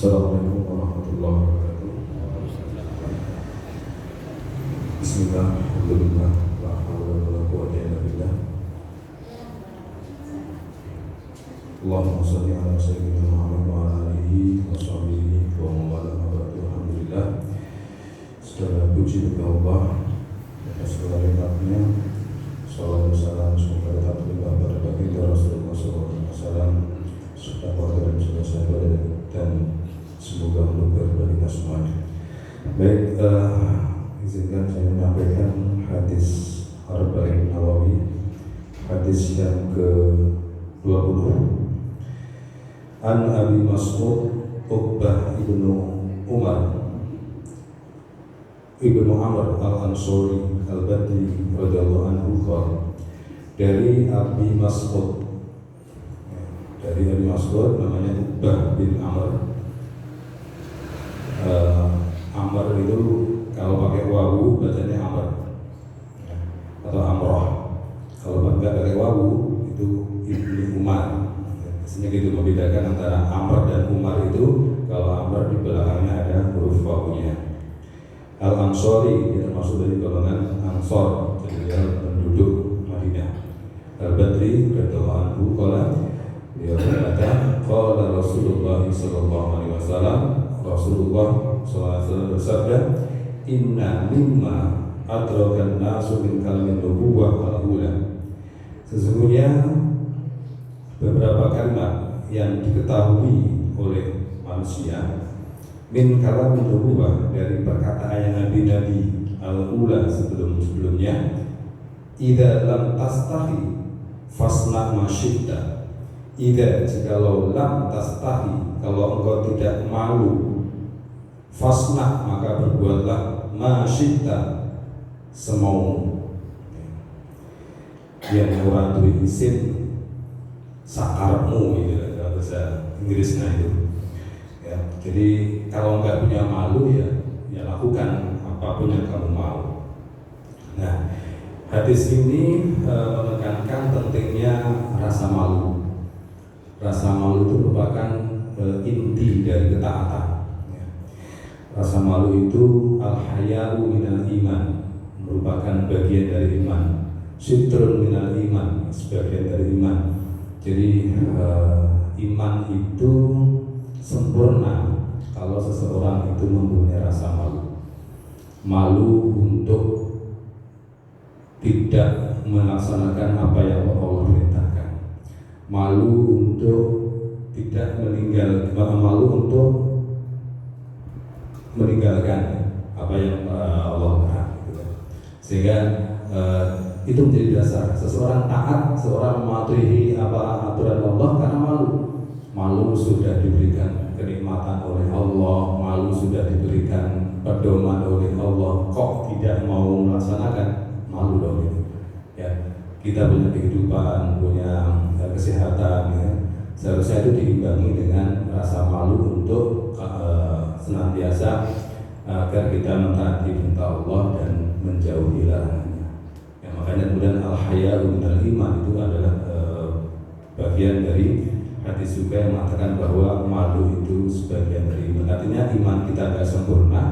Assalamualaikum warahmatullahi wabarakatuh. Bismillah, alhamdulillah, la haula wala quwwata illa billah. Allahumma shalli ala sayyidina Muhammad wa ala alihi wa sahbihi wa man wala ma ba'du. Alhamdulillah. Segala puji bagi Allah atas segala nikmatnya. Salawat dan salam semoga tetap terlimpah pada baginda Rasulullah SAW, serta keluarga dan sahabat dan semoga meluber bagi kita semuanya. Baik, izinkan saya menyampaikan hadis Arba'in Nawawi, hadis yang ke-20. An Abi Mas'ud Uqbah ibnu Umar Ibnu Amr al-Ansori al-Badri radhiyallahu anhu qala, dari Abi Mas'ud, namanya Uqbah bin Amr. Amr itu kalau pakai wawu bacanya Amr atau Amroh. Kalau enggak pakai wawu itu Ibnu Umar. Biasanya gitu, membedakan antara Amr dan Umar itu kalau Amr di belakangnya ada huruf wawunya. Al-Ansori, dia termasuk dari golongan Ansor, jadi dia penduduk Madinah. Al-Badri radhiyallahu anhu qala, dia berkata, qala Rasulullah sallallahu alaihi wasallam, Rasulullah sallallahu alaihi wasallam bersabda, inna mimma adrakan nasu min kalimin nubuwah al-ula. Sesungguhnya beberapa kalimat yang diketahui oleh manusia min kalamin nubuwah, dari perkataan nabi-nabi al-ula sebelumnya, idza lam tastahi fasna ma syi'ta. Idza, jikalau lam tastahi, kalau engkau tidak malu, fasna, maka berbuatlah ma syi'ta, semaumu. Yang orang tuh isin sakarmu itu dalam bahasa Inggrisnya itu. Ya, jadi kalau nggak punya malu ya lakukan apapun yang kamu mau. Nah, hadis ini menekankan pentingnya rasa malu. Rasa malu itu merupakan inti dari ketaatan. Ya. Rasa malu itu al-haya'u minal iman, merupakan bagian dari iman. Sitrun minal iman, sebagian dari iman. Jadi iman itu sempurna kalau seseorang itu mempunyai rasa malu. Malu untuk tidak melaksanakan apa yang Allah perintahkan. Malu untuk tidak malu untuk meninggalkan apa yang Allah larang. Sehingga itu menjadi dasar seseorang taat, seorang mematuhi apa aturan Allah karena malu. Malu sudah diberikan kenikmatan oleh Allah, malu sudah diberikan pedoman oleh Allah, kok tidak mau melaksanakan? Malu dong itu. Ya, kita punya kehidupan, punya kesehatan, ya. Seharusnya itu diimbangi dengan rasa malu untuk senantiasa agar kita mentaati perintah Allah dan menjauhi larangannya. Ya, makanya kemudian al-haya'u minal iman itu adalah bagian dari hadis juga yang mengatakan bahwa malu itu sebagian dari iman. Artinya iman kita tidak sempurna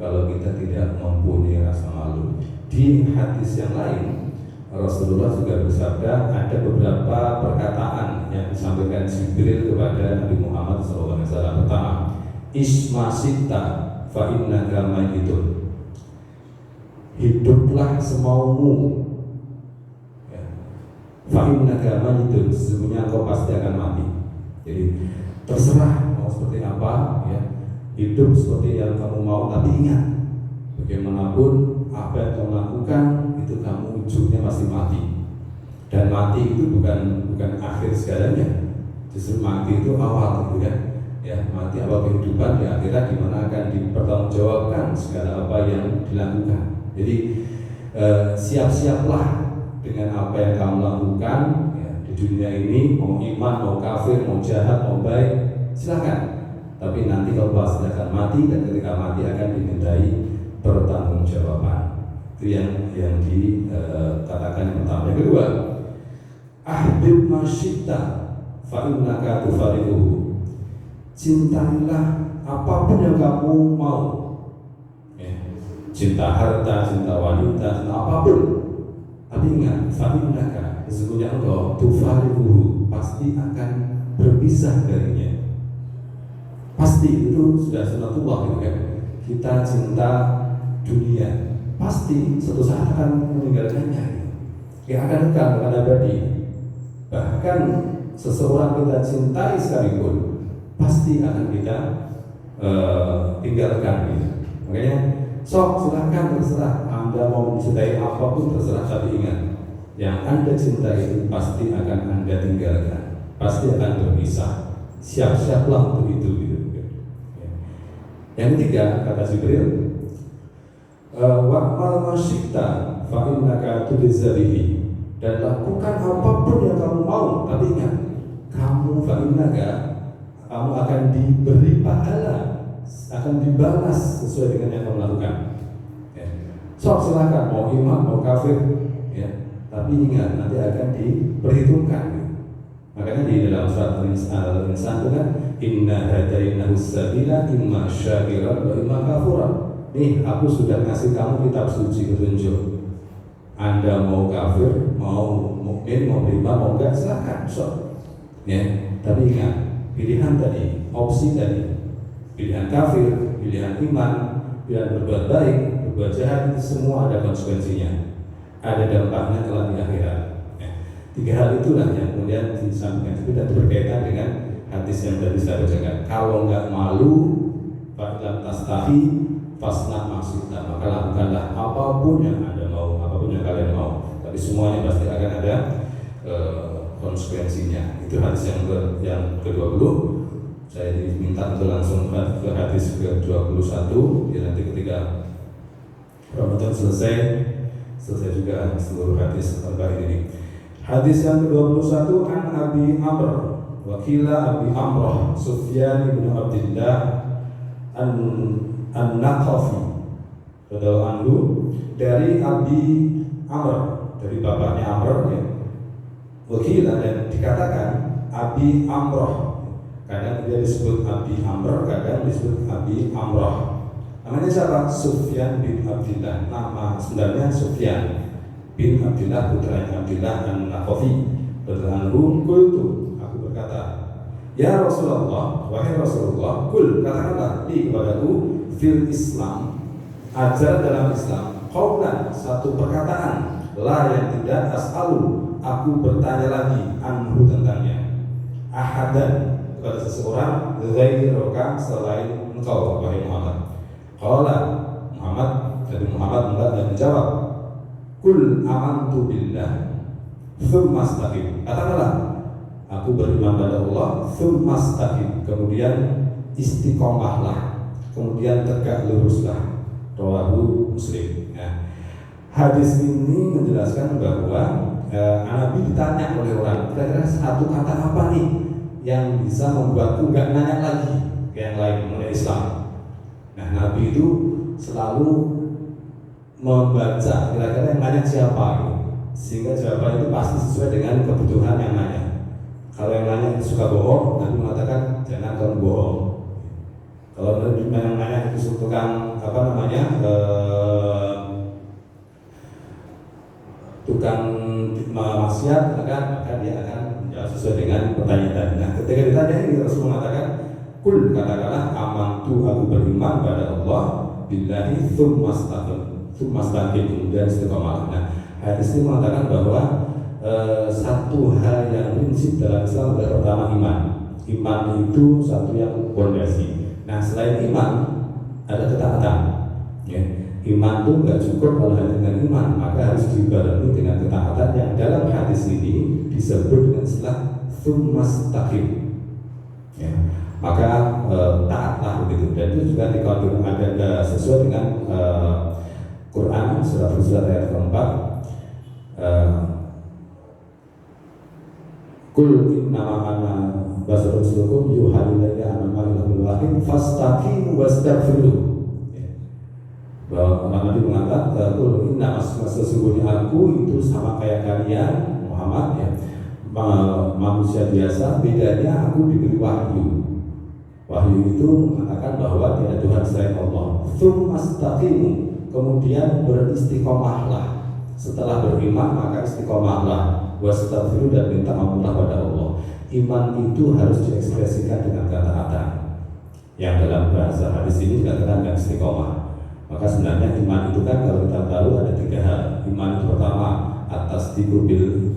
kalau kita tidak mempunyai rasa malu. Di hadis yang lain, Rasulullah juga bersabda, ada beberapa perkataan yang disampaikan Jibril kepada Nabi Muhammad SAW. Pertama, isma sita fa innaka mayyitun. Hiduplah semaumu. Fa innaka mayyitun, sesungguhnya engkau pasti akan mati. Jadi terserah mau seperti apa, ya, hidup seperti yang kamu mau, tapi ingat, bagaimanapun apa yang kamu lakukan itu kamu ujungnya pasti mati. Dan mati itu bukan akhir segalanya, justru mati itu awal, gitu kan? Ya, mati awal kehidupan, ya akhirat di mana akan dipertanggungjawabkan segala apa yang dilakukan. Jadi siap-siaplah dengan apa yang kamu lakukan. Di dunia ini, mau iman, mau kafir, mau jahat, mau baik, silakan. Tapi nanti kalau pasti akan mati, dan ketika mati akan dimintai pertanggungjawaban. Itu yang dikatakan yang pertama. Yang kedua, ahbib masyita fa innaka tufariquhu. cintailah apapun yang kamu mau. Ya. Cinta harta, cinta wanita, cinta apapun. Tapi ingat, fa'innaka, sesungguhnya engkau tufariquhu, pasti akan berpisah darinya. Pasti itu sudah sunatullah gitu kan. Kita cinta dunia, pasti suatu saat akan meninggalkannya. Yang akan kekal, akan abadi. Bahkan seseorang kita cintai sekalipun, pasti akan kita tinggalkan. Gitu. Makanya sok silahkan terserah Anda mau mencintai apapun terserah, tapi ingat yang Anda cintai itu pasti akan Anda tinggalkan, pasti akan berpisah. Siap-siaplah untuk itu gitu. Yang ketiga kata Jibril, wa'mal masyikta fa'innaka tudza bihi, dan lakukan apapun yang kamu mau, tapi ingat kamu fa'innaka, kamu akan diberi pahala, akan dibalas sesuai dengan yang kamu lakukan. Ya. Sok silakan mau iman mau kafir, ya. Tapi ingat nanti akan diperhitungkan. Makanya di dalam surat Al-Insan itu kan, inna hadainahu sabila imma syakiran wa imma kafuran. Nih aku sudah ngasih kamu kitab suci petunjuk. Anda mau kafir, mau mukmin, mau beriman, mau enggak silakan. So, ya. Tapi ingat pilihan tadi, opsi tadi, pilihan kafir, pilihan iman, pilihan berbuat baik, berbuat jahat, itu semua ada konsekuensinya, ada dampaknya kelak di akhirat. Tiga hal itulah yang kemudian disampaikan itu dan berkaitan dengan hadis yang tadi saya bacakan. Kalau enggak malu, fa'ilam tastahi fasna maksudna, maka lakukanlah apapun yang Anda mau, apapun yang kalian mau. Tapi semuanya pasti akan ada konsekuensinya. Itu hadis yang ke-20. Saya diminta untuk langsung ke hadis ke-21. Ya, nanti ketika Ramadan selesai juga seluruh hadis terbaik ini. Hadis yang ke-21, an Abi Amr wakila Abi Amrah Sufyan bin Abdillah an-Naqafi radhiyallahu anhu, dari Abi Amr, dari bapaknya Amr, ya. Wakila, dan dikatakan Abi Amrah, kadang dia disebut Abi Amr, kadang disebut Abi Amrah. Namanya siapa? Sufyan bin Abdillah. Nama sebenarnya Sufyan bin Abdillah, putra Abdillah an-Naqafi radhiyallahu anhu. Qultu, aku berkata, ya Rasulullah, wahai Rasulullah, kul, katakanlah li kepadaku, fil Islam, ajar dalam Islam, qaulan, satu perkataan, la yang tidak as'alu, aku bertanya lagi, anhu tentangnya, ahadan, kepada seseorang, ghairaka, selain engkau, wahai Muhammad. Qala Muhammad, jadi Muhammad menjawab, kul amantu billah thumma astaqim, katakanlah aku beriman pada Allah, thumma astaqim, kemudian istiqomahlah, kemudian tegak luruslah. Rawahu Muslim. Ya. Hadis ini menjelaskan bahwa Nabi ditanya oleh orang, kira-kira satu kata apa nih yang bisa membuatku nggak nanya lagi ke yang lain mengenai Islam. Nah, Nabi itu selalu membaca kira-kira yang nanya siapa gitu, sehingga jawaban itu pasti sesuai dengan kebutuhan yang nanya. Kalau yang nanya itu suka bohong, Nabi mengatakan jangan kamu bohong. Kalau yang nanya itu tukang tukang maksiat, maka dia akan menjawab sesuai dengan pertanyaan tadi. Nah, ketika ditanya ini Rasul mengatakan, kul, katakanlah amantu, aku beriman pada Allah, billahi tsumma astaqim, kemudian istiqomah. Nah, hadis ini mengatakan bahwa satu hal yang prinsip dalam Islam adalah pertama iman. Iman itu satu yang fondasi. Nah, selain iman ada ketaatan. Ya. Iman itu nggak cukup kalau hanya dengan iman, maka harus dibarengi dengan ketaatan yang dalam hadis ini disebut dengan istilah tsumma astaqim. Ya. Maka taatlah begitu. Dan itu juga dikatakan ada sesuai dengan Quran surat Fussilat ayat keempat. Kul innama ana basarun mislukum yuha ilayya annama ilahun wahid fastaqimu wastaghfiruh. Bahwa Nabi mengatakan, kul inna sesungguhnya aku itu sama kayak kalian Muhammad, ya, manusia biasa, bedanya aku diberi wahyu. Wahyu itu mengatakan bahwa tiada Tuhan selain Allah. Tsummastaqimu, kemudian beristiqomahlah. Setelah beriman maka istiqomahlah. Wastaghfiru, dan minta ampun pada Allah. Iman itu harus diekspresikan dengan kata-kata yang dalam bahasa hadis ini dikatakan dengan istiqomah. Maka sebenarnya iman itu kan kalau kita tahu ada 3 hal. Iman itu pertama atas bil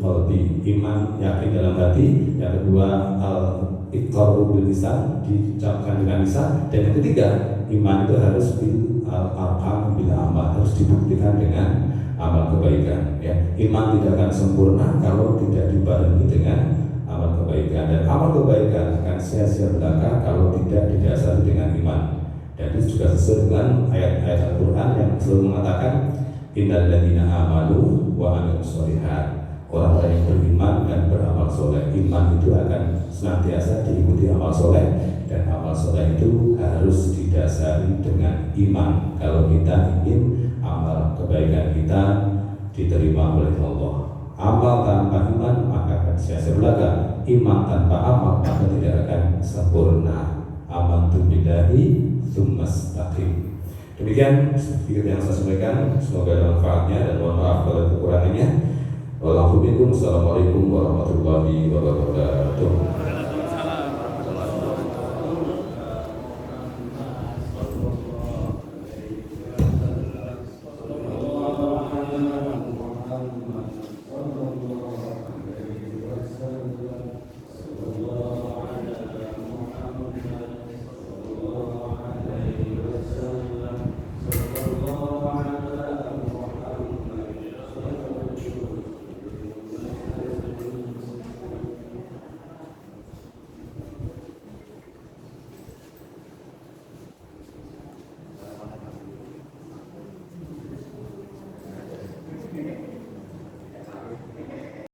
qalbi, iman yakin dalam hati. Yang kedua al-iqraru bil lisan, diucapkan dengan lisan. Dan yang ketiga, iman itu harus bil al-arqam bil amal, harus dibuktikan dengan amal kebaikan. Ya, iman tidak akan sempurna kalau tidak dibarengi dengan amal kebaikan, dan amal kebaikan akan sia-sia belaka kalau tidak didasari dengan iman. Dan itu juga sesuai dengan ayat-ayat Al-Quran yang selalu mengatakan innal ladzina amanu wa amilus sholihat, orang-orang yang beriman dan beramal soleh. Iman itu akan senantiasa diikuti amal soleh, dan amal soleh itu harus didasari dengan iman kalau kita ingin amal kebaikan kita diterima oleh Allah. Amal tanpa iman maka akan sia-sia belaka. Iman tanpa amal maka tidak akan sempurna. Amantu billahi tsumastaqim. Demikian sedikit yang saya sampaikan, semoga ada manfaatnya dan mohon maaf kalau kekurangannya. Wassalamualaikum warahmatullahi wabarakatuh.